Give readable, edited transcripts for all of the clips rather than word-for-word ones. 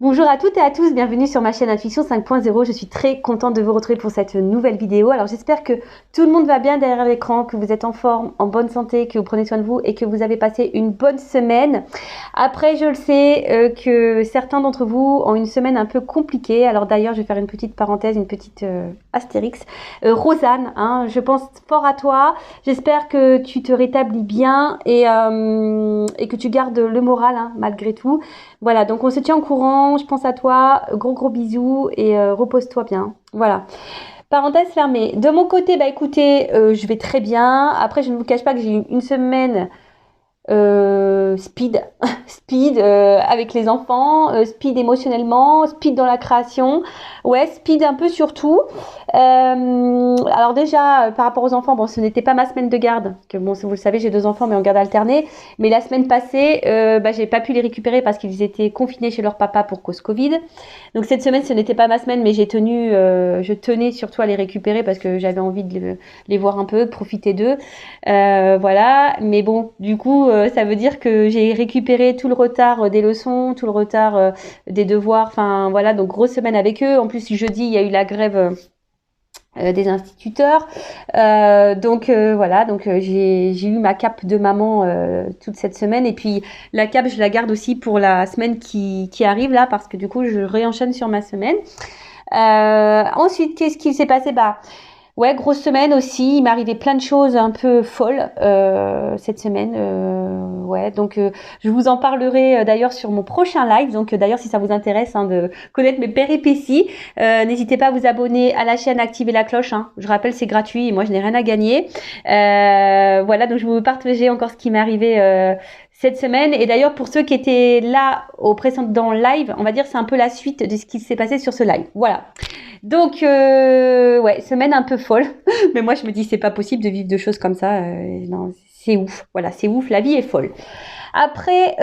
Bonjour à toutes et à tous, bienvenue sur ma chaîne Intuition 5.0. Je suis très contente de vous retrouver pour cette nouvelle vidéo. Alors j'espère que tout le monde va bien derrière l'écran, que vous êtes en forme, en bonne santé, que vous prenez soin de vous et que vous avez passé une bonne semaine. Après, je le sais que certains d'entre vous ont une semaine un peu compliquée. Alors d'ailleurs, je vais faire une petite parenthèse, une petite astérix. Rosanne, je pense fort à toi. J'espère que tu te rétablis bien et que tu gardes le moral malgré tout. Voilà, donc on se tient au courant, je pense à toi, gros bisous et repose-toi bien. Voilà. Parenthèse fermée. De mon côté, bah écoutez, je vais très bien. Après, je ne vous cache pas que j'ai eu une semaine speed, speed avec les enfants, speed émotionnellement, speed dans la création, ouais, speed un peu sur tout. Alors déjà, par rapport aux enfants, bon, ce n'était pas ma semaine de garde, que bon, vous le savez, j'ai 2 enfants, mais en garde alternée. Mais la semaine passée, j'ai pas pu les récupérer parce qu'ils étaient confinés chez leur papa pour cause Covid. Donc cette semaine, ce n'était pas ma semaine, mais je tenais surtout à les récupérer parce que j'avais envie de les voir un peu, de profiter d'eux. Voilà, mais bon, du coup, ça veut dire que j'ai récupéré tout le retard des leçons, tout le retard des devoirs, enfin voilà, donc grosse semaine avec eux. En plus, jeudi, il y a eu la grève des instituteurs. Voilà, donc j'ai eu ma cape de maman toute cette semaine. Et puis la cape, je la garde aussi pour la semaine qui arrive là, parce que du coup, je réenchaîne sur ma semaine. Ensuite, qu'est-ce qui s'est passé? Ouais, grosse semaine aussi. Il m'est arrivé plein de choses un peu folles cette semaine. Ouais, donc je vous en parlerai d'ailleurs sur mon prochain live. Donc d'ailleurs, si ça vous intéresse de connaître mes péripéties, n'hésitez pas à vous abonner à la chaîne, activer la cloche. Je rappelle, c'est gratuit et moi, je n'ai rien à gagner. Voilà, donc je vais vous partager encore ce qui m'est arrivé cette semaine. Et d'ailleurs, pour ceux qui étaient là au précédent live, on va dire c'est un peu la suite de ce qui s'est passé sur ce live. Voilà. Donc, ouais, semaine un peu folle. Mais moi, je me dis, c'est pas possible de vivre de choses comme ça. Non, c'est ouf. Voilà, c'est ouf. La vie est folle. Après,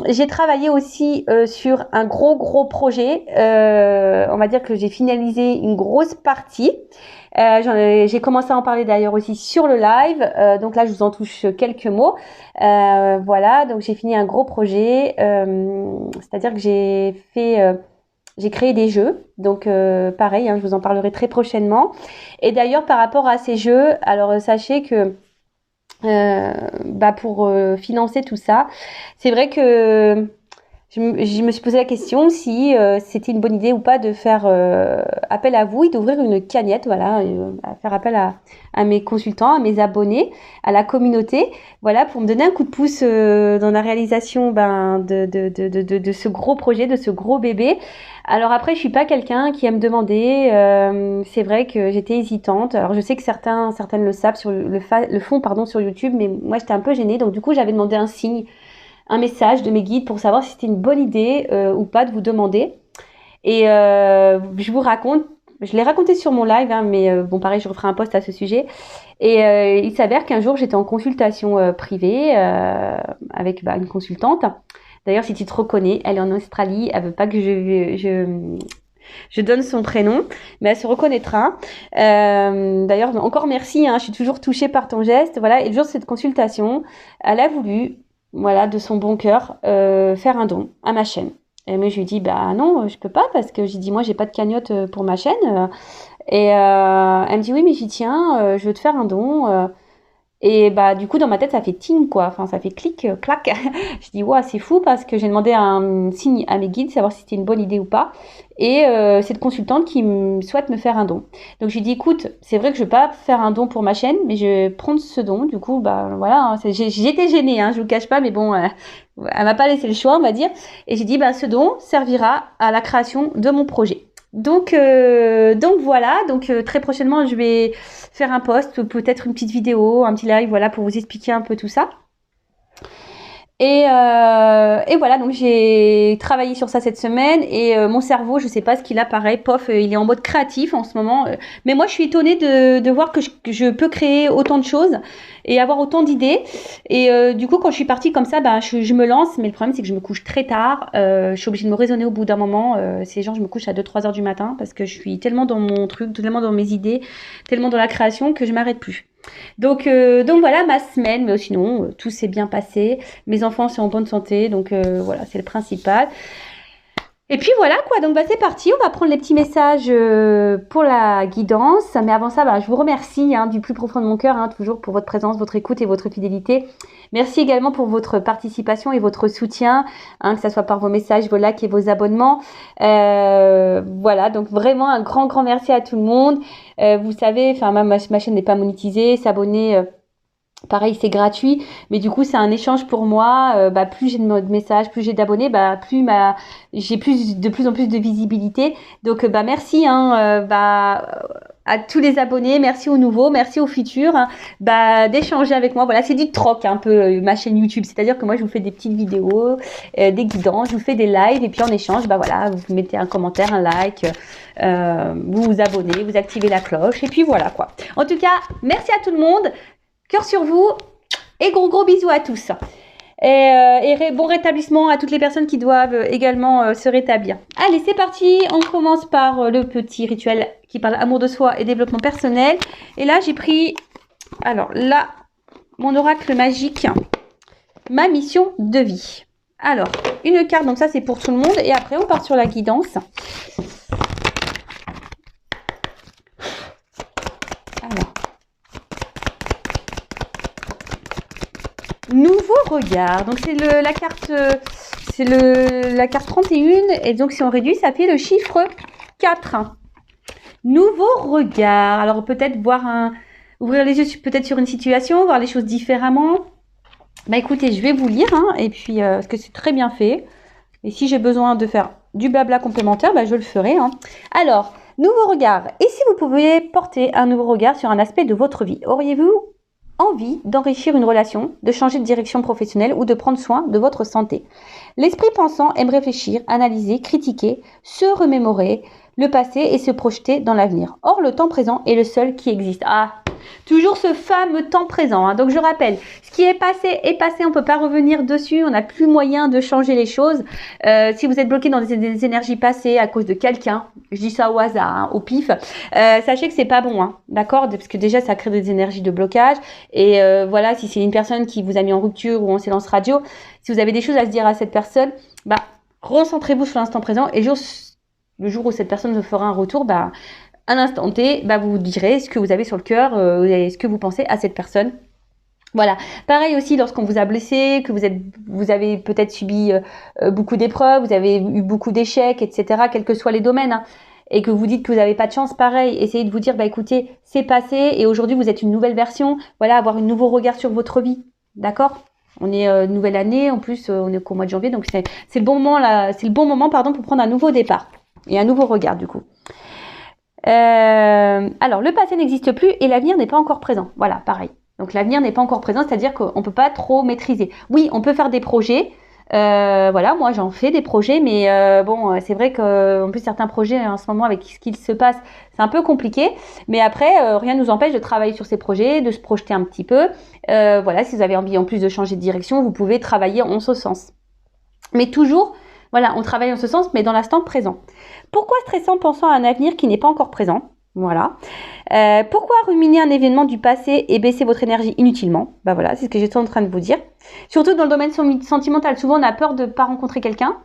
j'ai travaillé aussi sur un gros projet. On va dire que j'ai finalisé une grosse partie. J'ai commencé à en parler d'ailleurs aussi sur le live. Donc là, je vous en touche quelques mots. Voilà, donc j'ai fini un gros projet. C'est-à-dire que j'ai créé des jeux, donc pareil, je vous en parlerai très prochainement. Et d'ailleurs, par rapport à ces jeux, alors sachez que pour financer tout ça, c'est vrai que je me suis posé la question si c'était une bonne idée ou pas de faire appel à vous et d'ouvrir une cagnotte, voilà, à faire appel à mes consultants, à mes abonnés, à la communauté, voilà, pour me donner un coup de pouce dans la réalisation de ce gros projet, de ce gros bébé. Alors après, je suis pas quelqu'un qui aime demander. C'est vrai que j'étais hésitante. Alors je sais que certaines le savent sur le fond, pardon, sur YouTube, mais moi j'étais un peu gênée. Donc du coup, j'avais demandé un signe, un message de mes guides pour savoir si c'était une bonne idée ou pas de vous demander. Et je vous raconte, je l'ai raconté sur mon live, mais bon, pareil, je referai un post à ce sujet. Et il s'avère qu'un jour, j'étais en consultation privée avec une consultante. D'ailleurs, si tu te reconnais, elle est en Australie, elle veut pas que je donne son prénom, mais elle se reconnaîtra. D'ailleurs, encore merci, je suis toujours touchée par ton geste. Voilà, et le jour de cette consultation, elle a voulu, voilà, de son bon cœur, faire un don à ma chaîne. Et moi, je lui dis, non, je peux pas, parce que j'ai dit, moi, j'ai pas de cagnotte pour ma chaîne. Et elle me dit, oui, mais j'y tiens, je veux te faire un don. Et du coup, dans ma tête, ça fait ting, quoi. Enfin, ça fait clic, clac. Je dis, ouais, c'est fou parce que j'ai demandé un signe à mes guides, savoir si c'était une bonne idée ou pas. Et cette consultante qui souhaite me faire un don. Donc, je lui dis, écoute, c'est vrai que je vais pas faire un don pour ma chaîne, mais je vais prendre ce don. Du coup, voilà, j'étais gênée, je vous le cache pas, mais bon, elle m'a pas laissé le choix, on va dire. Et j'ai dit, ce don servira à la création de mon projet. Donc voilà, très prochainement je vais faire un post, peut-être une petite vidéo, un petit live, voilà, pour vous expliquer un peu tout ça. Et voilà, donc j'ai travaillé sur ça cette semaine et mon cerveau, je sais pas ce qu'il a, pareil, il est en mode créatif en ce moment. Mais moi, je suis étonnée de voir que je peux créer autant de choses et avoir autant d'idées. Et du coup, quand je suis partie comme ça, je me lance. Mais le problème, c'est que je me couche très tard. Je suis obligée de me raisonner au bout d'un moment. C'est genre, je me couche à 2-3 heures du matin parce que je suis tellement dans mon truc, tellement dans mes idées, tellement dans la création que je m'arrête plus. Donc voilà ma semaine, mais sinon tout s'est bien passé. Mes enfants sont en bonne santé, donc voilà, c'est le principal. Et puis voilà quoi, donc c'est parti, on va prendre les petits messages pour la guidance. Mais avant ça, je vous remercie du plus profond de mon cœur, toujours pour votre présence, votre écoute et votre fidélité. Merci également pour votre participation et votre soutien, que ce soit par vos messages, vos likes et vos abonnements. Voilà, donc vraiment un grand merci à tout le monde. Vous savez, ma chaîne n'est pas monétisée, s'abonner... pareil, c'est gratuit, mais du coup, c'est un échange pour moi. Plus j'ai de messages, plus j'ai d'abonnés, plus j'ai de plus en plus de visibilité. Donc, merci à tous les abonnés, merci aux nouveaux, merci aux futurs, d'échanger avec moi. Voilà, c'est du troc un peu ma chaîne YouTube. C'est-à-dire que moi, je vous fais des petites vidéos, des guidances, je vous fais des lives et puis en échange, vous mettez un commentaire, un like, vous vous abonnez, vous activez la cloche et puis voilà quoi. En tout cas, merci à tout le monde. Cœur sur vous et gros bisous à tous. Et bon rétablissement à toutes les personnes qui doivent également se rétablir. Allez, c'est parti. On commence par le petit rituel qui parle amour de soi et développement personnel. Et là, j'ai pris, mon oracle magique, ma mission de vie. Alors, une carte, donc ça c'est pour tout le monde. Et après, on part sur la guidance. Nouveau regard, donc c'est la carte 31 et donc si on réduit ça fait le chiffre 4. Nouveau regard, alors peut-être ouvrir les yeux peut-être sur une situation, voir les choses différemment. Écoutez, je vais vous lire et puis parce que c'est très bien fait et si j'ai besoin de faire du blabla complémentaire, je le ferai. Alors, nouveau regard, et si vous pouviez porter un nouveau regard sur un aspect de votre vie, auriez-vous envie d'enrichir une relation, de changer de direction professionnelle ou de prendre soin de votre santé? L'esprit pensant aime réfléchir, analyser, critiquer, se remémorer le passé et se projeter dans l'avenir. Or, le temps présent est le seul qui existe. Toujours ce fameux temps présent. Donc, je rappelle, ce qui est passé, on ne peut pas revenir dessus, on n'a plus moyen de changer les choses. Si vous êtes bloqué dans des énergies passées à cause de quelqu'un, je dis ça au hasard, au pif, sachez que c'est pas bon, d'accord? Parce que déjà, ça crée des énergies de blocage. Et voilà, si c'est une personne qui vous a mis en rupture ou en silence radio, si vous avez des choses à se dire à cette personne, recentrez-vous sur l'instant présent et le jour où cette personne vous fera un retour, à l'instant T, vous direz ce que vous avez sur le cœur et ce que vous pensez à cette personne. Voilà. Pareil aussi lorsqu'on vous a blessé, que vous avez peut-être subi beaucoup d'épreuves, vous avez eu beaucoup d'échecs, etc., quels que soient les domaines, et que vous dites que vous n'avez pas de chance, pareil, essayez de vous dire, écoutez, c'est passé et aujourd'hui vous êtes une nouvelle version, voilà, avoir un nouveau regard sur votre vie, d'accord? On est nouvelle année, en plus on est qu'au mois de janvier, donc c'est le bon moment là, c'est le bon moment pour prendre un nouveau départ et un nouveau regard du coup. Alors le passé n'existe plus et l'avenir n'est pas encore présent. Voilà, pareil. Donc l'avenir n'est pas encore présent, c'est-à-dire qu'on ne peut pas trop maîtriser. Oui, on peut faire des projets. Voilà, moi j'en fais des projets, mais c'est vrai qu'en plus certains projets en ce moment avec ce qu'il se passe, c'est un peu compliqué. Mais après, rien ne nous empêche de travailler sur ces projets, de se projeter un petit peu. Voilà, si vous avez envie en plus de changer de direction, vous pouvez travailler en ce sens. Mais toujours, voilà, on travaille en ce sens, mais dans l'instant présent. Pourquoi stresser en pensant à un avenir qui n'est pas encore présent? Voilà. Pourquoi ruminer un événement du passé et baisser votre énergie inutilement? Voilà, c'est ce que j'étais en train de vous dire. Surtout dans le domaine sentimental. Souvent, on a peur de ne pas rencontrer quelqu'un.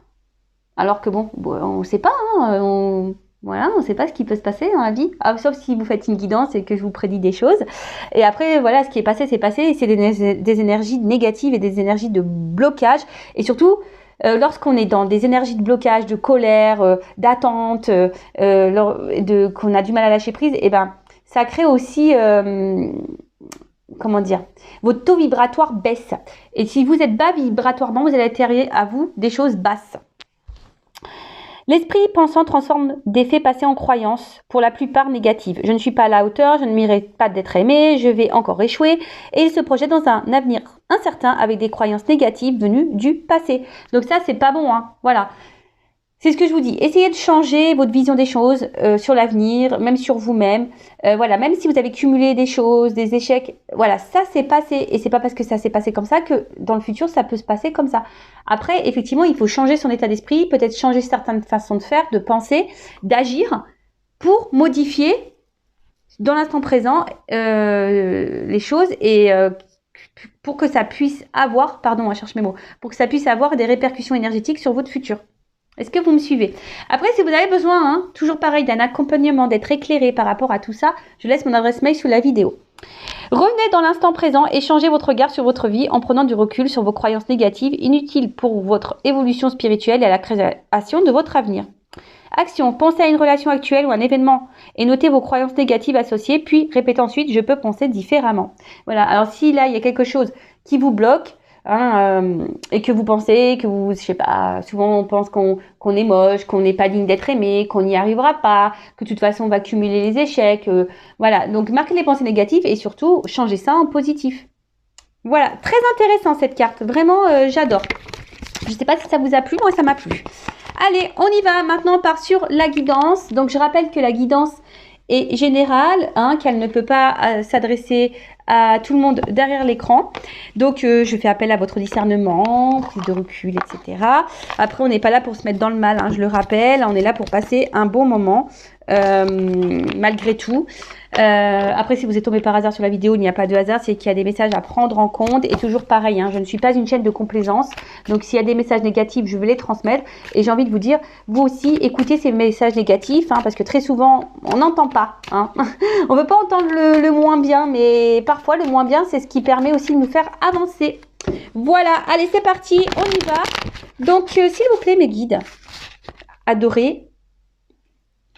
Alors que on ne sait pas. On ne sait pas ce qui peut se passer dans la vie. Sauf si vous faites une guidance et que je vous prédis des choses. Et après, voilà, ce qui est passé, c'est passé. Et c'est des énergies négatives et des énergies de blocage. Et surtout, lorsqu'on est dans des énergies de blocage, de colère, d'attente, qu'on a du mal à lâcher prise, ça crée aussi, votre taux vibratoire baisse. Et si vous êtes bas vibratoirement, vous allez attirer à vous des choses basses. L'esprit pensant transforme des faits passés en croyances, pour la plupart négatives. Je ne suis pas à la hauteur, je ne mérite pas d'être aimé, je vais encore échouer. Et il se projette dans un avenir incertain avec des croyances négatives venues du passé. Donc ça, c'est pas bon, voilà. C'est ce que je vous dis. Essayez de changer votre vision des choses sur l'avenir, même sur vous-même. Voilà, même si vous avez cumulé des choses, des échecs, voilà, ça s'est passé. Et c'est pas parce que ça s'est passé comme ça que dans le futur, ça peut se passer comme ça. Après, effectivement, il faut changer son état d'esprit, peut-être changer certaines façons de faire, de penser, d'agir pour modifier dans l'instant présent les choses et pour que ça puisse avoir, pour que ça puisse avoir des répercussions énergétiques sur votre futur. Est-ce que vous me suivez? Après, si vous avez besoin, hein, toujours pareil, d'un accompagnement, d'être éclairé par rapport à tout ça, je laisse mon adresse mail sous la vidéo. Revenez dans l'instant présent et changez votre regard sur votre vie en prenant du recul sur vos croyances négatives inutiles pour votre évolution spirituelle et à la création de votre avenir. Action, pensez à une relation actuelle ou un événement et notez vos croyances négatives associées, puis répétez ensuite « je peux penser différemment ». Voilà, alors si là il y a quelque chose qui vous bloque, et que vous pensez que vous, je sais pas, souvent on pense qu'on est moche, qu'on n'est pas digne d'être aimé, qu'on n'y arrivera pas, que de toute façon on va cumuler les échecs, voilà. Donc marquez les pensées négatives et surtout changez ça en positif. Voilà, très intéressant cette carte, vraiment j'adore. Je sais pas si ça vous a plu, moi ça m'a plu. Allez, on y va, maintenant on part sur la guidance. Donc je rappelle que la guidance est générale, hein, qu'elle ne peut pas s'adresser à tout le monde derrière l'écran. Donc je fais appel à votre discernement, prise de recul, etc. Après on n'est pas là pour se mettre dans le mal, hein, je le rappelle, on est là pour passer un bon moment malgré tout. Après si vous êtes tombé par hasard sur la vidéo, il n'y a pas de hasard, c'est qu'il y a des messages à prendre en compte. Et toujours pareil, hein, je ne suis pas une chaîne de complaisance, donc s'il y a des messages négatifs, je vais les transmettre. Et j'ai envie de vous dire, vous aussi écoutez ces messages négatifs, hein, parce que très souvent on n'entend pas, hein. On ne veut pas entendre le moins bien, mais parfois le moins bien c'est ce qui permet aussi de nous faire avancer. Voilà, allez c'est parti, on y va. Donc s'il vous plaît mes guides adorés,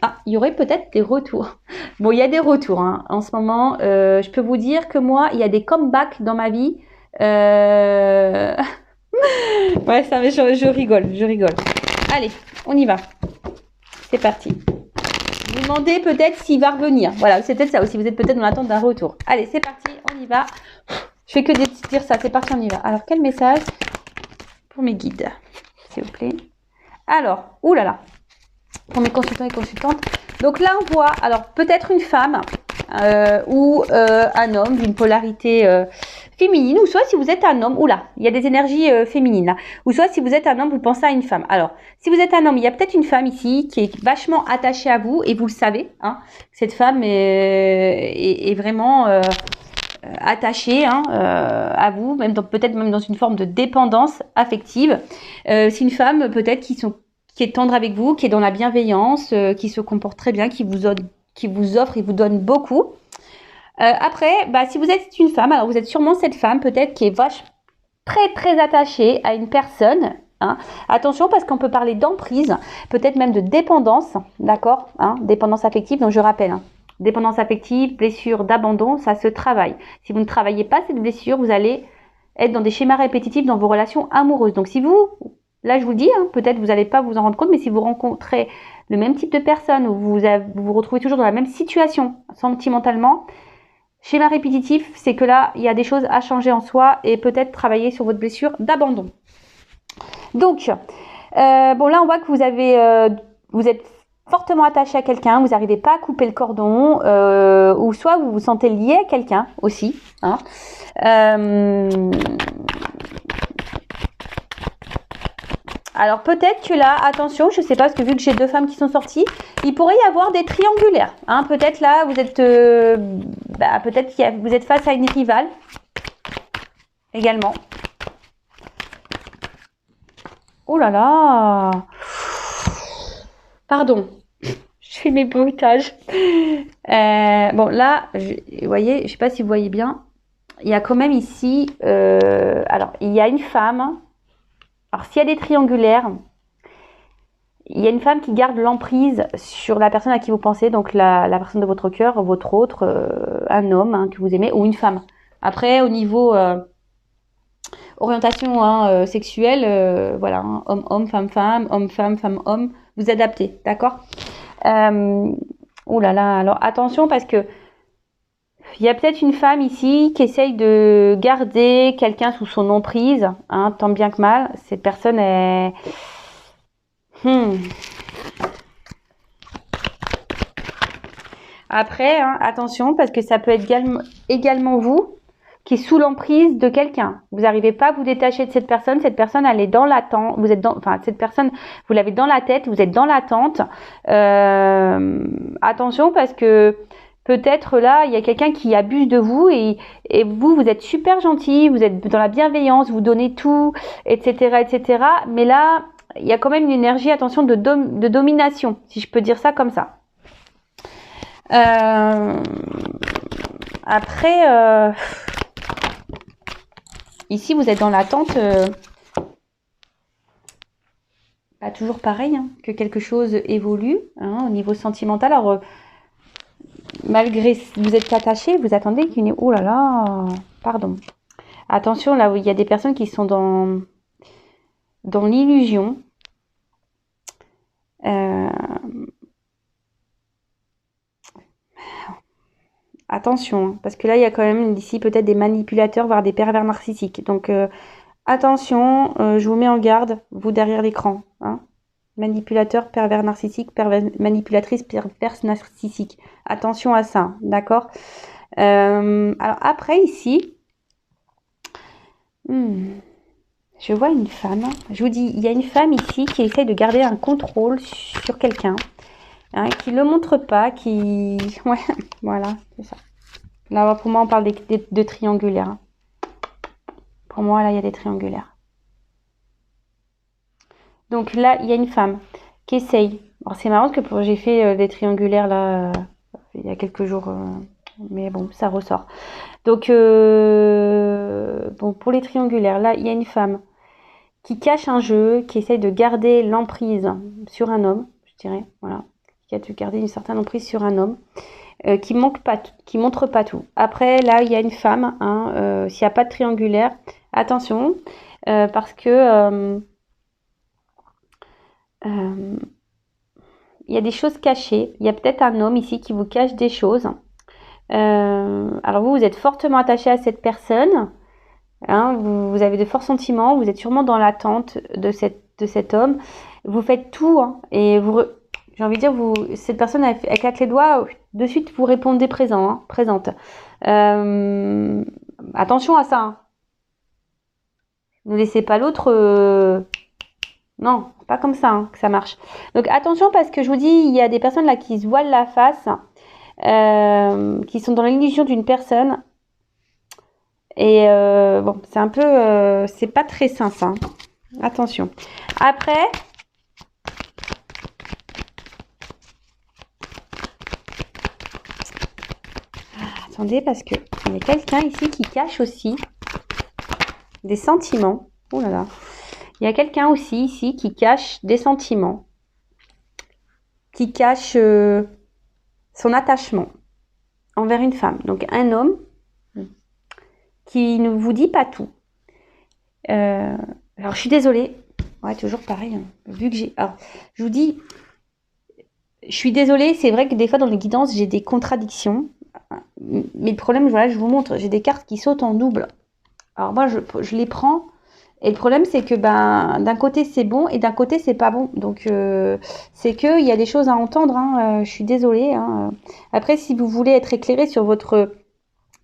ah, il y aurait peut-être des retours. Bon, il y a des retours, hein. En ce moment. Je peux vous dire que moi, il y a des comebacks dans ma vie. Ouais, ça, je rigole, je rigole. Allez, on y va. C'est parti. Vous demandez peut-être s'il va revenir. Voilà, c'est peut-être ça aussi. Vous êtes peut-être dans l'attente d'un retour. Allez, c'est parti, on y va. Je fais que dire ça. C'est parti, on y va. Alors, quel message pour mes guides, s'il vous plaît? Alors, oulala. Pour mes consultants et consultantes. Donc là, on voit, alors peut-être une femme ou un homme d'une polarité féminine, ou soit si vous êtes un homme, oula, il y a des énergies féminines là, ou soit si vous êtes un homme, vous pensez à une femme. Alors, si vous êtes un homme, il y a peut-être une femme ici qui est vachement attachée à vous, et vous le savez, hein, cette femme est vraiment attachée, hein, à vous, même peut-être même dans une forme de dépendance affective. C'est une femme peut-être qui est tendre avec vous, qui est dans la bienveillance, qui se comporte très bien, qui vous offre et vous donne beaucoup. Après, si vous êtes une femme, alors vous êtes sûrement cette femme peut-être qui est très attachée à une personne. Hein. Attention parce qu'on peut parler d'emprise, peut-être même de dépendance, d'accord, hein, dépendance affective. Donc je rappelle, hein, dépendance affective, blessure d'abandon, ça se travaille. Si vous ne travaillez pas cette blessure, vous allez être dans des schémas répétitifs dans vos relations amoureuses. Donc si vous... Là, je vous le dis, hein, peut-être vous n'allez pas vous en rendre compte, mais si vous rencontrez le même type de personne ou vous vous retrouvez toujours dans la même situation sentimentalement, schéma répétitif, c'est que là, il y a des choses à changer en soi et peut-être travailler sur votre blessure d'abandon. Donc, bon là, on voit que vous êtes fortement attaché à quelqu'un, vous n'arrivez pas à couper le cordon, ou soit vous vous sentez lié à quelqu'un aussi. Hein. Alors peut-être que là, attention, je ne sais pas, parce que vu que j'ai deux femmes qui sont sorties, il pourrait y avoir des triangulaires. Hein. Peut-être là, vous êtes, peut-être vous êtes face à une rivale également. Oh là là. Pardon, je fais mes bruitages. Bon là, vous voyez, je ne sais pas si vous voyez bien, il y a quand même ici, alors il y a une femme. Alors, s'il y a des triangulaires, il y a une femme qui garde l'emprise sur la personne à qui vous pensez, donc la personne de votre cœur, votre autre, un homme, hein, que vous aimez, ou une femme. Après, au niveau orientation, hein, sexuelle, voilà, hein, homme-homme, femme-femme, homme-femme, femme-homme, vous adaptez, d'accord? Oh là là, alors attention parce que il y a peut-être une femme ici qui essaye de garder quelqu'un sous son emprise, hein, tant bien que mal. Cette personne est... Après, hein, attention, parce que ça peut être également vous qui est sous l'emprise de quelqu'un. Vous n'arrivez pas à vous détacher de cette personne elle est dans l'attente. Cette personne, vous l'avez dans la tête, vous êtes dans l'attente. Attention parce que peut-être là, il y a quelqu'un qui abuse de vous et vous êtes super gentil, vous êtes dans la bienveillance, vous donnez tout, etc., etc. Mais là, il y a quand même une énergie, attention, de domination, si je peux dire ça comme ça. Après, ici, vous êtes dans l'attente, pas toujours pareil, hein, que quelque chose évolue hein, au niveau sentimental. Alors, malgré vous êtes attaché, vous attendez qu'il y ait... Oh là là, pardon. Attention, là où il y a des personnes qui sont dans l'illusion. Attention, hein, parce que là, il y a quand même ici peut-être des manipulateurs, voire des pervers narcissiques. Donc, attention, je vous mets en garde, vous derrière l'écran. Hein. Manipulateur, pervers narcissique, manipulatrice, perverse narcissique. Attention à ça, d'accord. Alors après, ici, je vois une femme. Je vous dis, il y a une femme ici qui essaie de garder un contrôle sur quelqu'un. Hein, qui le montre pas, qui... Ouais, voilà, c'est ça. Là, pour moi, on parle de triangulaires. Hein. Pour moi, là, il y a des triangulaires. Donc là, il y a une femme qui essaye. Alors, c'est marrant que j'ai fait des triangulaires, là, il y a quelques jours. Mais bon, ça ressort. Donc, bon, pour les triangulaires, là, il y a une femme qui cache un jeu, qui essaye de garder l'emprise sur un homme, je dirais, voilà. Qui a dû garder une certaine emprise sur un homme. Qui montre pas tout. Après, là, il y a une femme, hein, s'il n'y a pas de triangulaire, attention, parce que il y a des choses cachées. Il y a peut-être un homme ici qui vous cache des choses. Alors vous êtes fortement attaché à cette personne. Hein, vous avez de forts sentiments. Vous êtes sûrement dans l'attente de cet homme. Vous faites tout hein, et j'ai envie de dire, cette personne, elle claque les doigts, de suite, vous répondez présent, hein, présente. Attention à ça. Hein. Ne laissez pas l'autre... Non, pas comme ça hein, que ça marche. Donc attention parce que je vous dis, il y a des personnes là qui se voilent la face, qui sont dans l'illusion d'une personne. Et bon, c'est un peu... c'est pas très sain ça. Hein. Attention. Après... Attendez, parce que il y a quelqu'un ici qui cache aussi des sentiments. Oh là là. Il y a quelqu'un aussi ici qui cache des sentiments. Qui cache son attachement envers une femme. Donc un homme qui ne vous dit pas tout. Alors je suis désolée. Ouais, toujours pareil. Hein. Vu que j'ai... Alors, je vous dis... Je suis désolée, c'est vrai que des fois dans les guidances, j'ai des contradictions. Mais le problème, voilà, je vous montre, j'ai des cartes qui sautent en double. Alors moi, je les prends. Et le problème, c'est que d'un côté, c'est bon et d'un côté, c'est pas bon. Donc, c'est qu'il y a des choses à entendre. Hein, je suis désolée. Hein. Après, si vous voulez être éclairé sur votre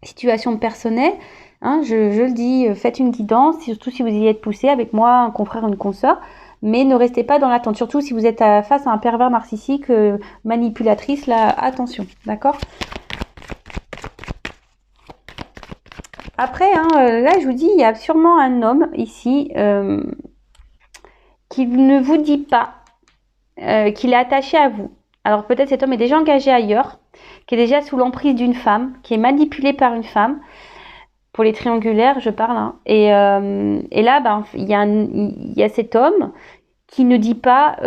situation personnelle, hein, je le dis, faites une guidance, surtout si vous y êtes poussé avec moi, un confrère, une consoeur. Mais ne restez pas dans l'attente. Surtout si vous êtes face à un pervers narcissique, manipulatrice, là, attention. D'accord ? Après, hein, là, je vous dis, il y a sûrement un homme ici qui ne vous dit pas qu'il est attaché à vous. Alors peut-être cet homme est déjà engagé ailleurs, qui est déjà sous l'emprise d'une femme, qui est manipulé par une femme. Pour les triangulaires, je parle. Hein. Et là, ben, il y a cet homme qui ne dit pas,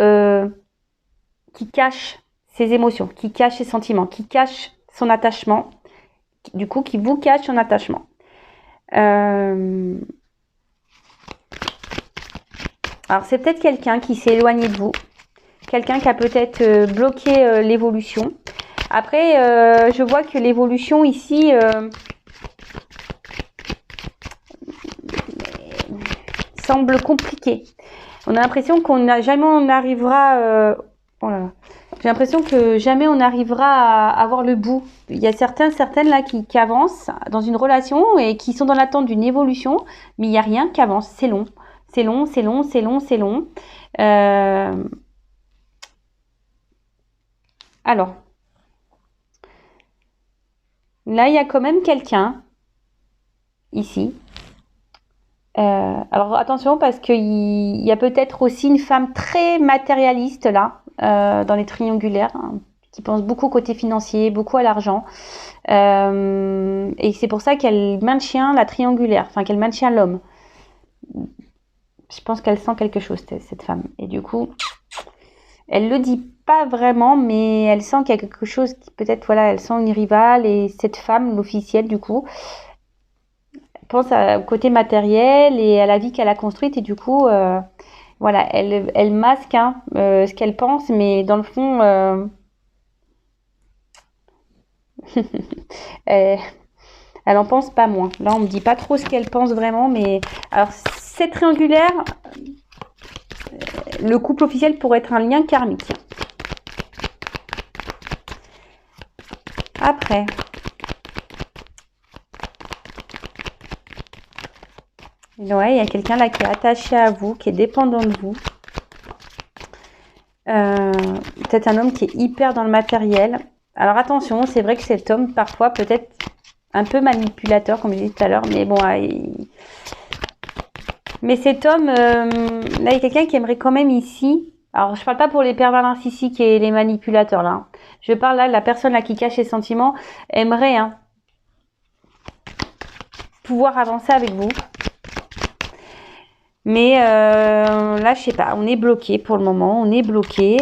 qui cache ses émotions, qui cache ses sentiments, qui cache son attachement, du coup, qui vous cache son attachement. Alors c'est peut-être quelqu'un qui s'est éloigné de vous, quelqu'un qui a peut-être bloqué l'évolution. Après, je vois que l'évolution ici semble compliquée. On a l'impression jamais on arrivera... oh là là. J'ai l'impression que jamais on n'arrivera à avoir le bout. Il y a certaines là qui avancent dans une relation et qui sont dans l'attente d'une évolution, mais il n'y a rien qui avance. C'est long. C'est long, c'est long, c'est long, c'est long. Alors, là, il y a quand même quelqu'un, ici, Alors attention parce qu'il y a peut-être aussi une femme très matérialiste là, dans les triangulaires, hein, qui pense beaucoup côté financier, beaucoup à l'argent. Et c'est pour ça qu'elle maintient la triangulaire, enfin qu'elle maintient l'homme. Je pense qu'elle sent quelque chose, cette femme. Et du coup, elle le dit pas vraiment, mais elle sent qu'il y a quelque chose qui peut-être, voilà, elle sent une rivale. Et cette femme, l'officielle du coup, pense au côté matériel et à la vie qu'elle a construite. Et du coup, voilà, elle masque hein, ce qu'elle pense, mais dans le fond, elle, elle en pense pas moins. Là, on me dit pas trop ce qu'elle pense vraiment, mais alors cette triangulaire, le couple officiel pourrait être un lien karmique. Après, ouais, il y a quelqu'un là qui est attaché à vous, qui est dépendant de vous. Peut-être un homme qui est hyper dans le matériel. Alors attention, c'est vrai que cet homme, parfois, peut-être un peu manipulateur, comme je disais tout à l'heure, mais bon, mais cet homme, là, il y a quelqu'un qui aimerait quand même ici. Alors, je parle pas pour les pervers narcissiques et les manipulateurs, là. Je parle là de la personne là qui cache ses sentiments, aimerait hein, pouvoir avancer avec vous. Mais là, je sais pas, on est bloqué pour le moment, on est bloqué.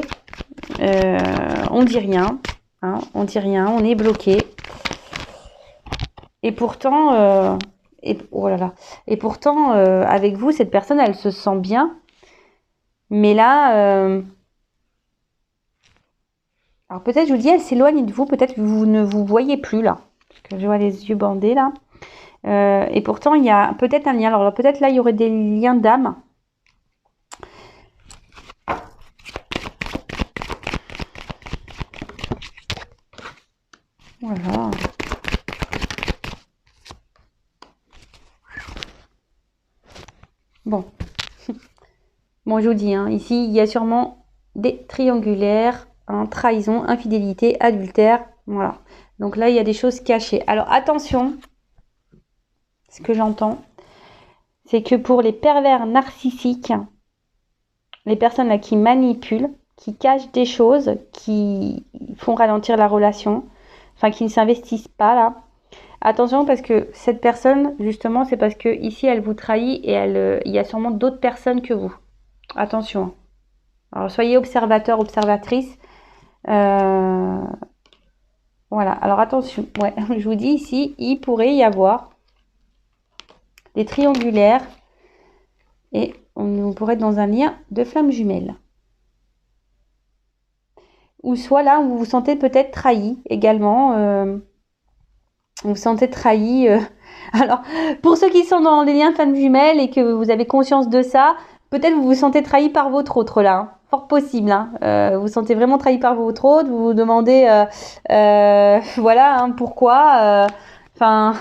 On dit rien, hein, on dit rien, on est bloqué. Et pourtant, oh là là, et pourtant, avec vous, cette personne, elle se sent bien. Mais là, alors peut-être, je vous dis, elle s'éloigne de vous, peut-être que vous ne vous voyez plus là. Parce que je vois les yeux bandés là. Et pourtant, il y a peut-être un lien. Alors peut-être là, il y aurait des liens d'âme. Voilà. Bon. Bon, je vous dis, hein, ici, il y a sûrement des triangulaires, hein, trahison, infidélité, adultère. Voilà. Donc là, il y a des choses cachées. Alors attention, ce que j'entends, c'est que pour les pervers narcissiques, les personnes là qui manipulent, qui cachent des choses, qui font ralentir la relation, enfin qui ne s'investissent pas là. Attention parce que cette personne, justement, c'est parce que ici elle vous trahit et il y a sûrement d'autres personnes que vous. Attention. Alors soyez observateur, observatrice. Voilà. Alors attention. Ouais, je vous dis ici, il pourrait y avoir des triangulaires et on pourrait être dans un lien de flammes jumelles. Ou soit là, vous vous sentez peut-être trahi également. Vous vous sentez trahi. Alors, pour ceux qui sont dans des liens de flammes jumelles et que vous avez conscience de ça, peut-être vous vous sentez trahi par votre autre là. Hein. Fort possible. Hein. Vous vous sentez vraiment trahi par votre autre. Vous vous demandez, voilà, hein, pourquoi. Enfin,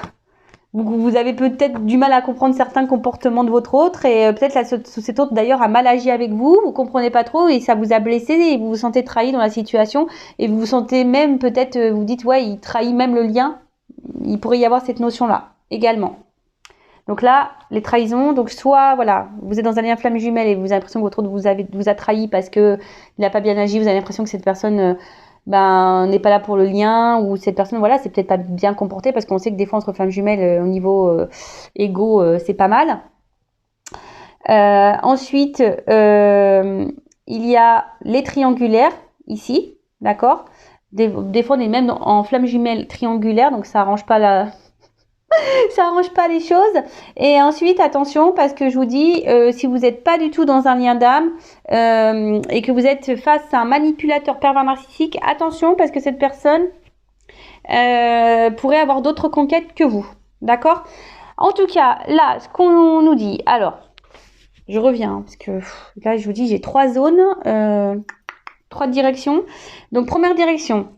vous avez peut-être du mal à comprendre certains comportements de votre autre et peut-être cet autre d'ailleurs a mal agi avec vous, vous comprenez pas trop et ça vous a blessé et vous vous sentez trahi dans la situation et vous vous sentez même peut-être, vous dites ouais, il trahit même le lien. Il pourrait y avoir cette notion-là également. Donc là, les trahisons, donc soit voilà, vous êtes dans un lien flamme jumelle et vous avez l'impression que votre autre vous a trahi parce que il n'a pas bien agi, vous avez l'impression que cette personne n'est pas là pour le lien ou cette personne voilà, c'est peut-être pas bien comportée parce qu'on sait que des fois entre flammes jumelles au niveau égo, c'est pas mal. Ensuite, il y a les triangulaires ici, d'accord. Des fois on est même en flamme jumelle triangulaire, donc ça arrange pas ça arrange pas les choses. Et ensuite, attention, parce que je vous dis, si vous n'êtes pas du tout dans un lien d'âme et que vous êtes face à un manipulateur pervers narcissique, attention, parce que cette personne pourrait avoir d'autres conquêtes que vous. D'accord? En tout cas, là, ce qu'on nous dit, alors, je reviens, parce que là, je vous dis, j'ai 3 zones, 3 directions. Donc, première direction.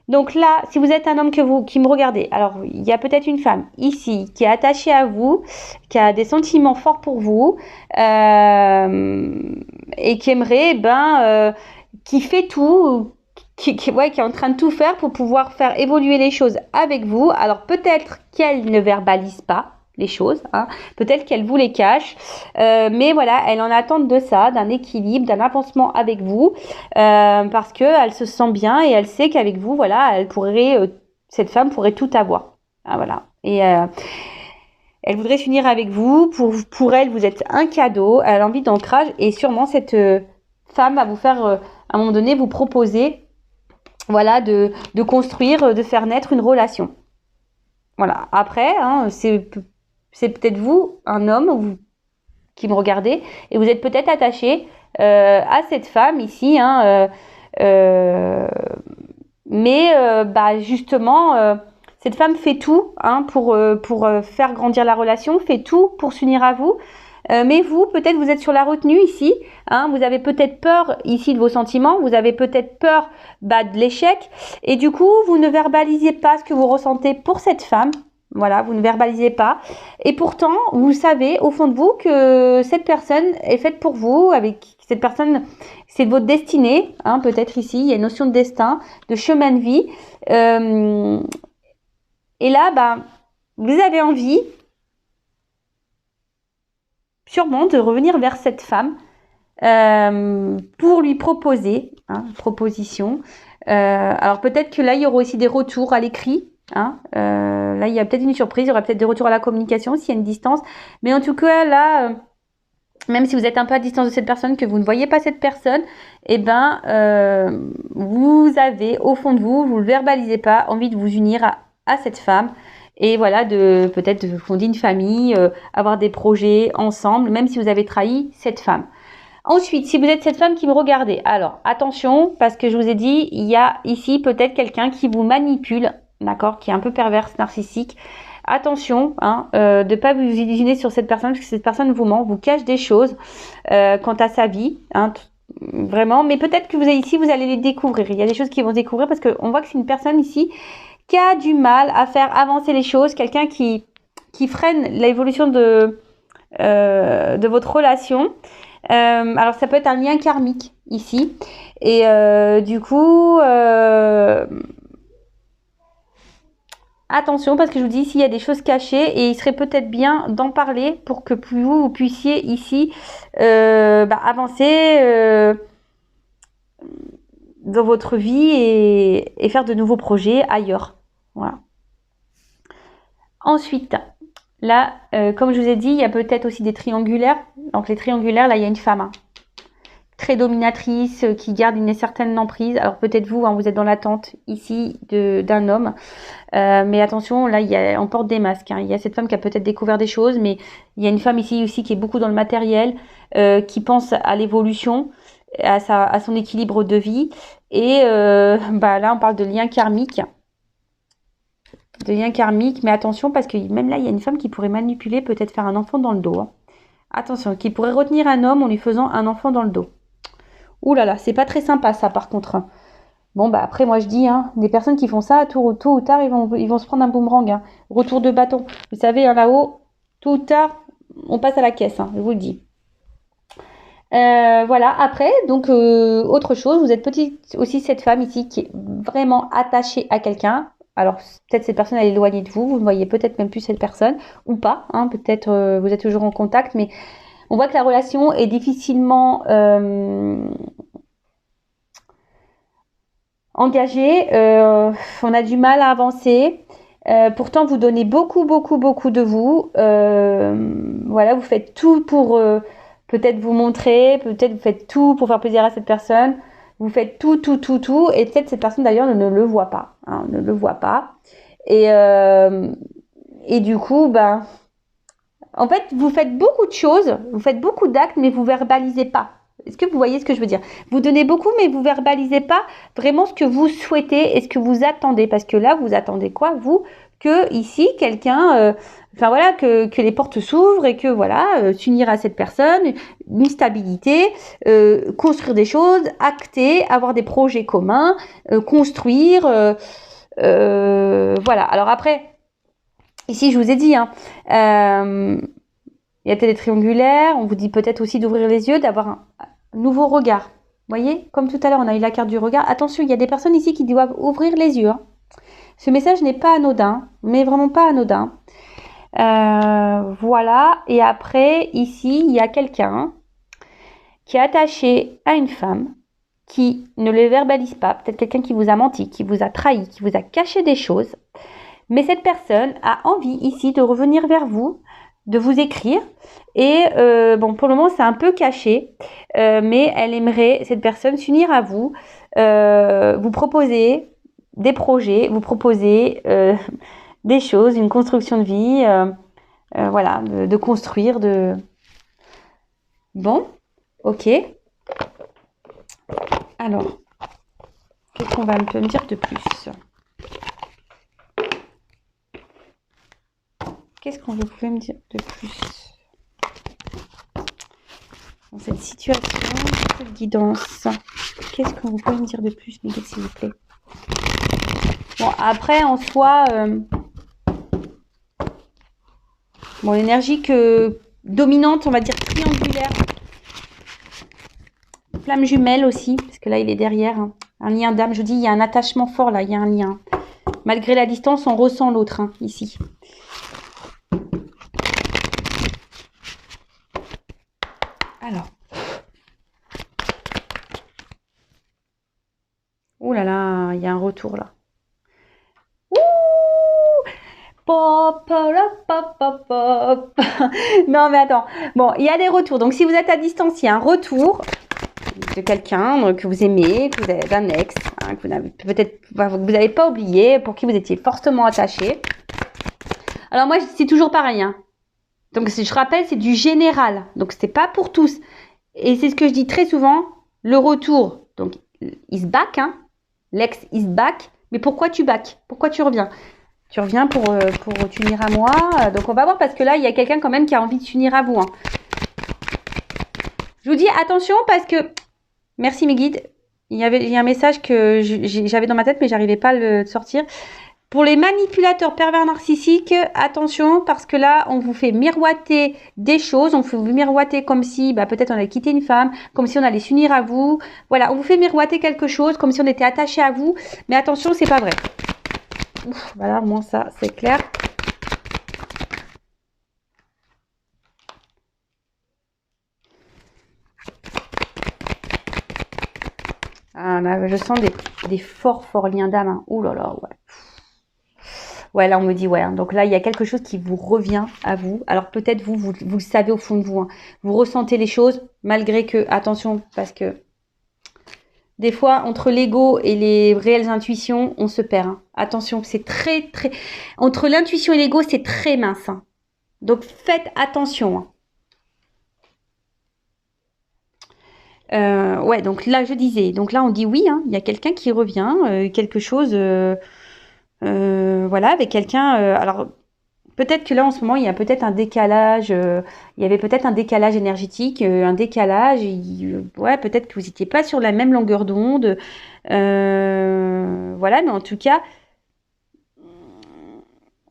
Donc là, si vous êtes un homme qui me regardez, alors il y a peut-être une femme ici qui est attachée à vous, qui a des sentiments forts pour vous et qui aimerait, qui fait tout, qui est en train de tout faire pour pouvoir faire évoluer les choses avec vous. Alors peut-être qu'elle ne verbalise pas les choses, hein. Peut-être qu'elle vous les cache, mais voilà, elle en attend de ça, d'un équilibre, d'un avancement avec vous, parce qu'elle se sent bien et elle sait qu'avec vous, voilà, cette femme pourrait tout avoir. Ah, voilà. Et elle voudrait s'unir avec vous. Pour elle, vous êtes un cadeau. Elle a envie d'ancrage et sûrement cette femme va vous faire, à un moment donné, vous proposer, voilà, de construire, de faire naître une relation. Voilà. Après, hein, c'est peut-être vous, un homme, qui me regardez, et vous êtes peut-être attaché à cette femme ici, hein, mais justement, cette femme fait tout, hein, pour faire grandir la relation, fait tout pour s'unir à vous. Mais vous, peut-être, vous êtes sur la retenue ici, hein, vous avez peut-être peur ici de vos sentiments, vous avez peut-être peur de l'échec, et du coup, vous ne verbalisez pas ce que vous ressentez pour cette femme. Voilà, vous ne verbalisez pas. Et pourtant, vous savez au fond de vous que cette personne est faite pour vous, avec cette personne, c'est de votre destinée, hein, peut-être ici, il y a une notion de destin, de chemin de vie. Et là, vous avez envie, sûrement, de revenir vers cette femme pour lui proposer, hein, proposition. Alors peut-être que là, il y aura aussi des retours à l'écrit. Hein, là, il y a peut-être une surprise, il y aura peut-être des retours à la communication s'il y a une distance. Mais en tout cas, là, même si vous êtes un peu à distance de cette personne, que vous ne voyez pas cette personne, vous avez au fond de vous, vous ne le verbalisez pas, envie de vous unir à cette femme. Et voilà, peut-être de fonder une famille, avoir des projets ensemble, même si vous avez trahi cette femme. Ensuite, si vous êtes cette femme qui me regardez, alors attention, parce que je vous ai dit, il y a ici peut-être quelqu'un qui vous manipule, d'accord, qui est un peu perverse, narcissique. Attention, hein, de ne pas vous illusionner sur cette personne, parce que cette personne vous ment, vous cache des choses quant à sa vie, hein, vraiment. Mais peut-être que vous allez les découvrir. Il y a des choses qui vont se découvrir parce qu'on voit que c'est une personne ici qui a du mal à faire avancer les choses, quelqu'un qui freine l'évolution de votre relation. Alors ça peut être un lien karmique ici, et du coup attention, parce que je vous dis, ici il y a des choses cachées et il serait peut-être bien d'en parler pour que vous puissiez ici avancer dans votre vie et faire de nouveaux projets ailleurs. Voilà. Ensuite, là, comme je vous ai dit, il y a peut-être aussi des triangulaires. Donc les triangulaires, là, il y a une femme, hein, très dominatrice, qui garde une certaine emprise. Alors peut-être vous, hein, vous êtes dans l'attente ici d'un homme. Mais attention, là, on porte des masques, hein. Il y a cette femme qui a peut-être découvert des choses, mais il y a une femme ici aussi qui est beaucoup dans le matériel, qui pense à l'évolution, à son équilibre de vie. Et là, on parle de lien karmique. Mais attention, parce que même là, il y a une femme qui pourrait manipuler, peut-être faire un enfant dans le dos, hein. Attention, qui pourrait retenir un homme en lui faisant un enfant dans le dos. Ouh là là, c'est pas très sympa ça par contre. Bon après moi je dis, hein, des personnes qui font ça, tôt ou tard, ils vont se prendre un boomerang, hein. Retour de bâton. Vous savez, hein, là-haut, tôt ou tard, on passe à la caisse, hein, je vous le dis. Voilà, après, donc autre chose, vous êtes peut-être aussi cette femme ici qui est vraiment attachée à quelqu'un. Alors peut-être cette personne elle est éloignée de vous, vous ne voyez peut-être même plus cette personne, ou pas, hein, peut-être vous êtes toujours en contact, mais on voit que la relation est difficilement engagée, on a du mal à avancer. Pourtant, vous donnez beaucoup de vous. Voilà, vous faites tout pour peut-être vous montrer, peut-être vous faites tout pour faire plaisir à cette personne. Vous faites tout, et peut-être cette personne d'ailleurs ne le voit pas, hein, ne le voit pas. Et du coup, en fait, vous faites beaucoup de choses, vous faites beaucoup d'actes, mais vous verbalisez pas. Est-ce que vous voyez ce que je veux dire? Vous donnez beaucoup, mais vous verbalisez pas vraiment ce que vous souhaitez et ce que vous attendez. Parce que là, vous attendez quoi, vous? Que ici, quelqu'un, que les portes s'ouvrent et que s'unir à cette personne, une stabilité, construire des choses, acter, avoir des projets communs, construire, voilà. Alors après, ici, je vous ai dit, hein, il y a peut-être des triangulaires, on vous dit peut-être aussi d'ouvrir les yeux, d'avoir un nouveau regard. Vous voyez, comme tout à l'heure, on a eu la carte du regard. Attention, il y a des personnes ici qui doivent ouvrir les yeux, hein. Ce message n'est pas anodin, mais vraiment pas anodin. Voilà. Et après, ici, il y a quelqu'un qui est attaché à une femme, qui ne le verbalise pas, peut-être quelqu'un qui vous a menti, qui vous a trahi, qui vous a caché des choses. Mais cette personne a envie ici de revenir vers vous, de vous écrire. Et bon, pour le moment, c'est un peu caché, mais elle aimerait, cette personne, s'unir à vous, vous proposer des projets, vous proposer des choses, une construction de vie, voilà, de construire, de... Bon, ok. Alors, qu'est-ce qu'on va me dire de plus? Qu'est-ce qu'on vous pouvez me dire de plus dans cette situation, cette guidance? Qu'est-ce que vous pouvez me dire de plus, Miguel, s'il vous plaît? Bon, après, en soi, bon, l'énergie dominante, on va dire triangulaire, flamme jumelle aussi, parce que là, il est derrière, hein. Un lien d'âme. Je vous dis, il y a un attachement fort là, il y a un lien. Malgré la distance, on ressent l'autre, hein, ici. Alors. Ouh là là, il y a un retour là. Ouh, pop, pop, pop, pop. Non mais attends. Bon, il y a des retours. Donc si vous êtes à distance, il y a un retour de quelqu'un que vous aimez, que vous avez d'un ex, hein, que vous n'avez peut-être vous n'avez pas oublié, pour qui vous étiez fortement attaché. Alors moi, c'est toujours pareil, hein. Donc je rappelle, c'est du général. Donc c'est pas pour tous. Et c'est ce que je dis très souvent, le retour. Donc is back, hein. L'ex is back. Mais pourquoi tu back? Pourquoi tu reviens? Tu reviens pour t'unir à moi. Donc on va voir, parce que là, il y a quelqu'un quand même qui a envie de s'unir à vous, hein. Je vous dis attention, parce que... Merci mes guides. Il y a un message que j'avais dans ma tête, mais j'arrivais pas à le sortir. Pour les manipulateurs pervers narcissiques, attention, parce que là, on vous fait miroiter des choses. On vous miroiter comme si, peut-être on allait quitter une femme, comme si on allait s'unir à vous. Voilà, on vous fait miroiter quelque chose, comme si on était attaché à vous. Mais attention, c'est pas vrai. Ouf, voilà, au moins ça, c'est clair. Ah, là, je sens des forts liens d'âme, hein. Ouh là là, ouais. Ouais, là, on me dit, ouais, hein. Donc là, il y a quelque chose qui vous revient à vous. Alors, peut-être vous le savez au fond de vous, hein. Vous ressentez les choses, malgré que, attention, parce que des fois, entre l'ego et les réelles intuitions, on se perd, hein. Attention, c'est très... Entre l'intuition et l'ego, c'est très mince, hein. Donc, faites attention, hein. Ouais, donc là, je disais, donc là, on dit oui, hein, il y a quelqu'un qui revient, quelque chose... voilà, avec quelqu'un. Alors, peut-être que là, en ce moment, il y a peut-être un décalage. Il y avait peut-être un décalage énergétique, un décalage. Ouais, peut-être que vous n'étiez pas sur la même longueur d'onde. Voilà, mais en tout cas,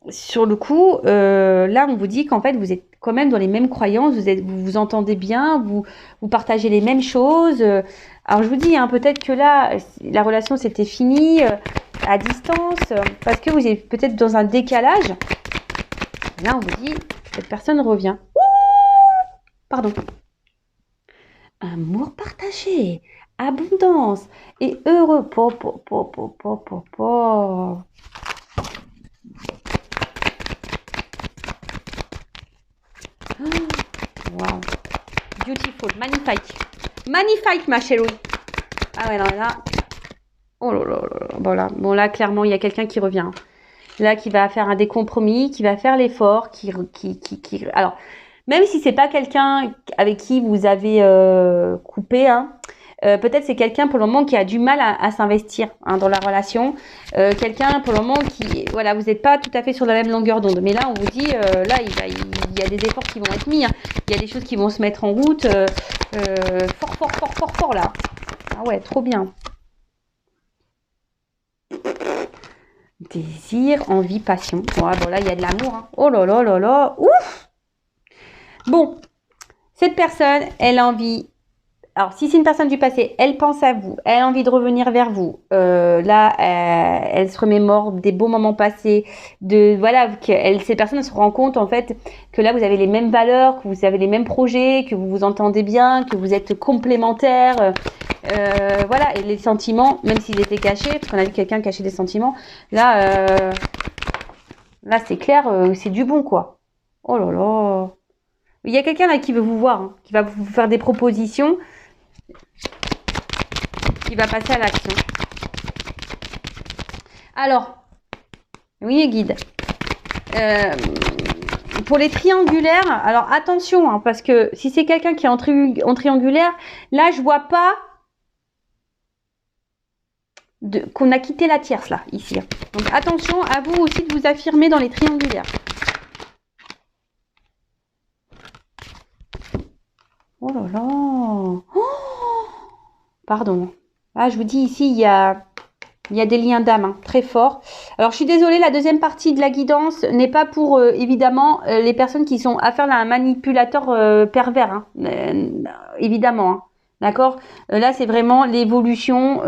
sur le coup, là, on vous dit qu'en fait, vous êtes quand même dans les mêmes croyances. Vous vous entendez bien, vous partagez les mêmes choses. Alors, je vous dis, hein, peut-être que là, la relation c'était fini. À distance, parce que vous êtes peut-être dans un décalage. Là, on vous dit, cette personne revient. Ouh, pardon. Amour partagé, abondance et heureux. Wow. Beautiful, magnifique. Magnifique, ma chérie. Ah ouais, non, là... Oh là là là, voilà. Bon là, clairement, il y a quelqu'un qui revient. Là, qui va faire des compromis, qui va faire l'effort, Alors, même si c'est pas quelqu'un avec qui vous avez coupé, hein, peut-être c'est quelqu'un pour le moment qui a du mal à s'investir, hein, dans la relation. Quelqu'un pour le moment qui, voilà, vous n'êtes pas tout à fait sur la même longueur d'onde. Mais là, on vous dit, là, il y a des efforts qui vont être mis, hein. Il y a des choses qui vont se mettre en route. Fort là. Ah ouais, trop bien. Désir, envie, passion. Ouais, bon, là, il y a de l'amour, hein. Oh là là là là. Ouf! Bon, cette personne, elle a envie alors, si c'est une personne du passé, elle pense à vous, elle a envie de revenir vers vous. Là, elle se remémore des beaux moments passés, voilà, ces personnes se rendent compte en fait que là vous avez les mêmes valeurs, que vous avez les mêmes projets, que vous vous entendez bien, que vous êtes complémentaires. Voilà, et les sentiments, même s'ils étaient cachés, parce qu'on a vu quelqu'un cacher des sentiments, là, là c'est clair, c'est du bon quoi. Oh là là. Il y a quelqu'un là qui veut vous voir, hein, qui va vous faire des propositions, qui va passer à l'action. Alors, oui, guide. Pour les triangulaires, alors attention, hein, parce que si c'est quelqu'un qui est en triangulaire, là je vois pas qu'on a quitté la tierce là, ici. Donc attention à vous aussi de vous affirmer dans les triangulaires. Oh là là. Oh, pardon. Ah, je vous dis ici, il y a des liens d'âme hein, très forts. Alors, je suis désolée, la deuxième partie de la guidance n'est pas pour, évidemment, les personnes qui sont affaire à un manipulateur pervers. Hein, évidemment. Hein, d'accord. Là, c'est vraiment l'évolution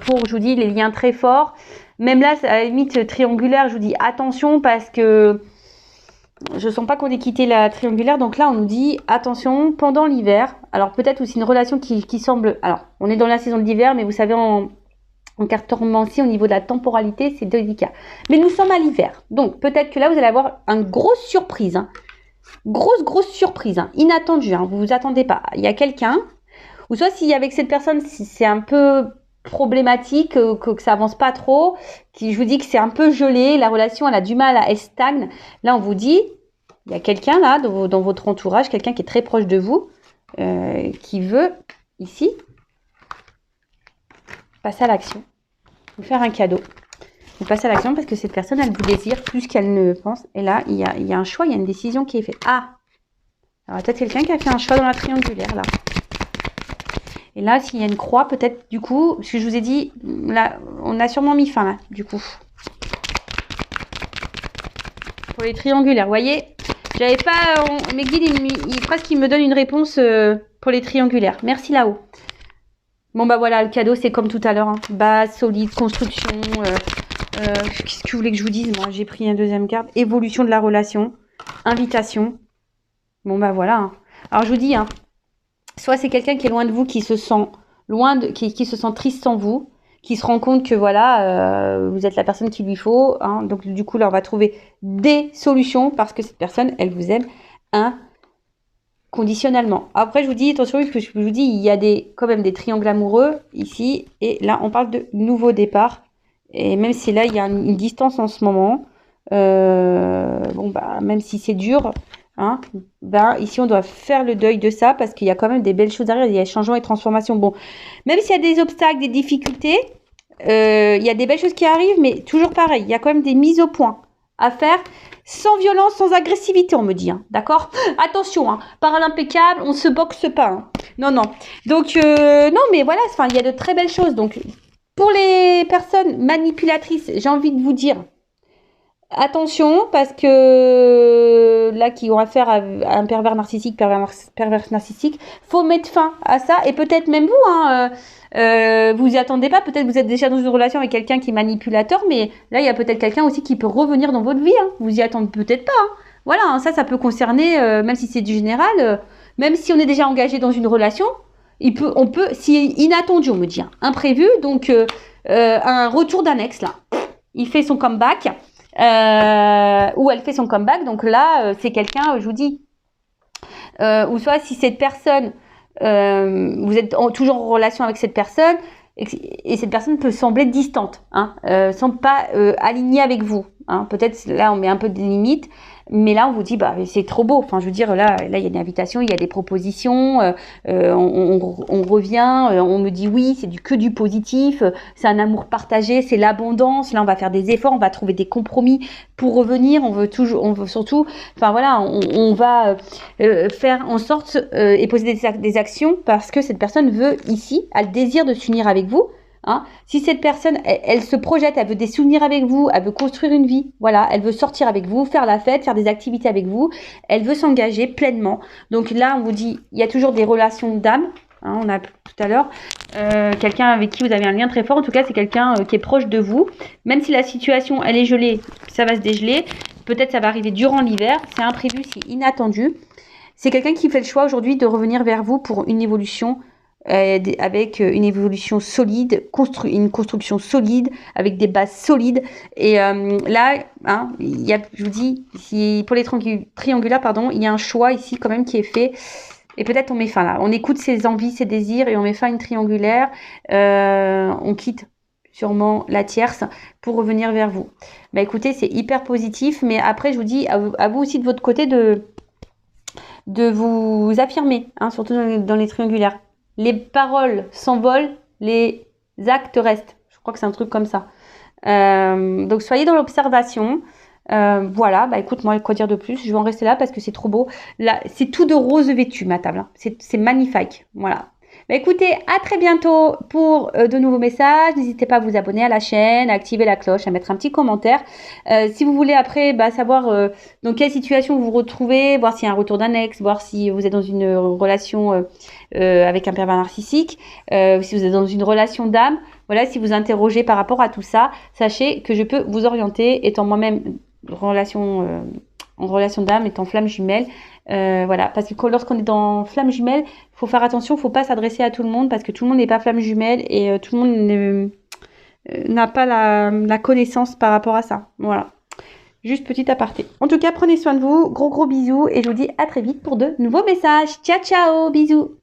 pour, je vous dis, les liens très forts. Même là, à la limite triangulaire, je vous dis attention parce que je sens pas qu'on ait quitté la triangulaire. Donc là, on nous dit attention pendant l'hiver. Alors, peut-être aussi une relation qui semble... Alors, on est dans la saison de l'hiver, mais vous savez, en cartomancie, au niveau de la temporalité, c'est délicat. Mais nous sommes à l'hiver. Donc, peut-être que là, vous allez avoir une grosse surprise. Hein. Grosse surprise. Hein. Inattendue. Hein. Vous vous attendez pas. Il y a quelqu'un, ou soit si avec cette personne, si c'est un peu problématique, que ça avance pas trop, je vous dis que c'est un peu gelé, la relation, elle a du mal, elle stagne. Là, on vous dit, il y a quelqu'un là, dans votre entourage, quelqu'un qui est très proche de vous, qui veut, ici, passer à l'action. Vous faire un cadeau. Vous passez à l'action parce que cette personne, elle vous désire plus qu'elle ne pense. Et là, il y a un choix, il y a une décision qui est faite. Ah! Alors, peut-être quelqu'un qui a fait un choix dans la triangulaire, là. Et là, s'il y a une croix, peut-être, du coup, parce que je vous ai dit, là, on a sûrement mis fin, là, du coup. Pour les triangulaires, vous voyez? J'avais pas... mes guides, presque, ils me donnent une réponse pour les triangulaires. Merci, là-haut. Bon, bah voilà, le cadeau, c'est comme tout à l'heure. Hein. Base, solide, construction. Qu'est-ce que vous voulez que je vous dise? Moi, j'ai pris une deuxième carte. Évolution de la relation. Invitation. Bon, bah voilà. Hein. Alors, je vous dis, hein, soit c'est quelqu'un qui est loin de vous, qui se sent qui se sent triste sans vous, qui se rend compte que voilà, vous êtes la personne qu'il lui faut. Hein. Donc, du coup, là, on va trouver des solutions parce que cette personne, elle vous aime conditionnellement. Après, je vous dis, attention, parce que je vous dis, il y a quand même des triangles amoureux ici. Et là, on parle de nouveau départ. Et même si là, il y a une distance en ce moment, bon, bah, même si c'est dur, hein, ben, ici, on doit faire le deuil de ça parce qu'il y a quand même des belles choses derrière. Il y a changement et transformation. Bon, même s'il y a des obstacles, des difficultés, il y a des belles choses qui arrivent, mais toujours pareil, il y a quand même des mises au point à faire. Sans violence, sans agressivité, on me dit. Hein, d'accord? Attention, hein, parole impeccable, on se boxe pas. Hein. Non, non. Donc, non, mais voilà, il y a de très belles choses. Donc, pour les personnes manipulatrices, j'ai envie de vous dire, attention, parce que là, qui ont affaire à un pervers narcissique, faut mettre fin à ça. Et peut-être même vous, hein, vous y attendez pas. Peut-être vous êtes déjà dans une relation avec quelqu'un qui est manipulateur, mais là, il y a peut-être quelqu'un aussi qui peut revenir dans votre vie. Hein. Vous y attendez peut-être pas. Hein. Voilà, hein, ça peut concerner, même si c'est du général, même si on est déjà engagé dans une relation, on peut, si inattendu, on me dit, hein, imprévu, donc un retour d'un ex là, il fait son comeback. Ou elle fait son comeback, donc là c'est quelqu'un, je vous dis, ou soit si cette personne, vous êtes toujours en relation avec cette personne et cette personne peut sembler distante, hein, semble pas alignée avec vous, hein. Peut-être là on met un peu des limites, mais là on vous dit bah c'est trop beau, enfin je veux dire là il y a une invitation, il y a des propositions, on revient, on me dit oui, c'est que du positif, c'est un amour partagé, c'est l'abondance, là on va faire des efforts, on va trouver des compromis pour revenir, on veut surtout, enfin voilà, on va faire en sorte et poser des actions parce que cette personne veut ici, a le désir de s'unir avec vous. Hein. Si cette personne, elle se projette, elle veut des souvenirs avec vous, elle veut construire une vie, voilà, elle veut sortir avec vous, faire la fête, faire des activités avec vous, elle veut s'engager pleinement. Donc là, on vous dit, il y a toujours des relations d'âme, hein, on a tout à l'heure. Quelqu'un avec qui vous avez un lien très fort. En tout cas, c'est quelqu'un qui est proche de vous. Même si la situation, elle est gelée, ça va se dégeler. Peut-être ça va arriver durant l'hiver. C'est imprévu, c'est inattendu. C'est quelqu'un qui fait le choix aujourd'hui de revenir vers vous pour une évolution avec une évolution solide, une construction solide, avec des bases solides. Et là, hein, je vous dis, pour les triangulaires, pardon, il y a un choix ici quand même qui est fait. Et peut-être on met fin là. On écoute ses envies, ses désirs et on met fin à une triangulaire. On quitte sûrement la tierce pour revenir vers vous. Bah écoutez, c'est hyper positif. Mais après, je vous dis, à vous aussi de votre côté de vous affirmer, hein, surtout dans les triangulaires. Les paroles s'envolent, les actes restent. Je crois que c'est un truc comme ça. Donc soyez dans l'observation. Voilà, bah écoute, moi, quoi dire de plus? Je vais en rester là parce que c'est trop beau. Là, c'est tout de rose vêtu, ma table. Hein. C'est magnifique. Voilà. Bah écoutez, à très bientôt pour de nouveaux messages. N'hésitez pas à vous abonner à la chaîne, à activer la cloche, à mettre un petit commentaire. Si vous voulez après savoir dans quelle situation vous vous retrouvez, voir s'il y a un retour d'un ex, voir si vous êtes dans une relation avec un pervers narcissique, si vous êtes dans une relation d'âme, voilà, si vous interrogez par rapport à tout ça, sachez que je peux vous orienter, étant moi-même en relation d'âme, étant flamme jumelle. Voilà, parce que lorsqu'on est dans flamme jumelle, il faut faire attention, il ne faut pas s'adresser à tout le monde parce que tout le monde n'est pas flamme jumelle et tout le monde n'a pas la connaissance par rapport à ça. Voilà, juste petit aparté. En tout cas, prenez soin de vous, gros bisous et je vous dis à très vite pour de nouveaux messages. Ciao, ciao, bisous.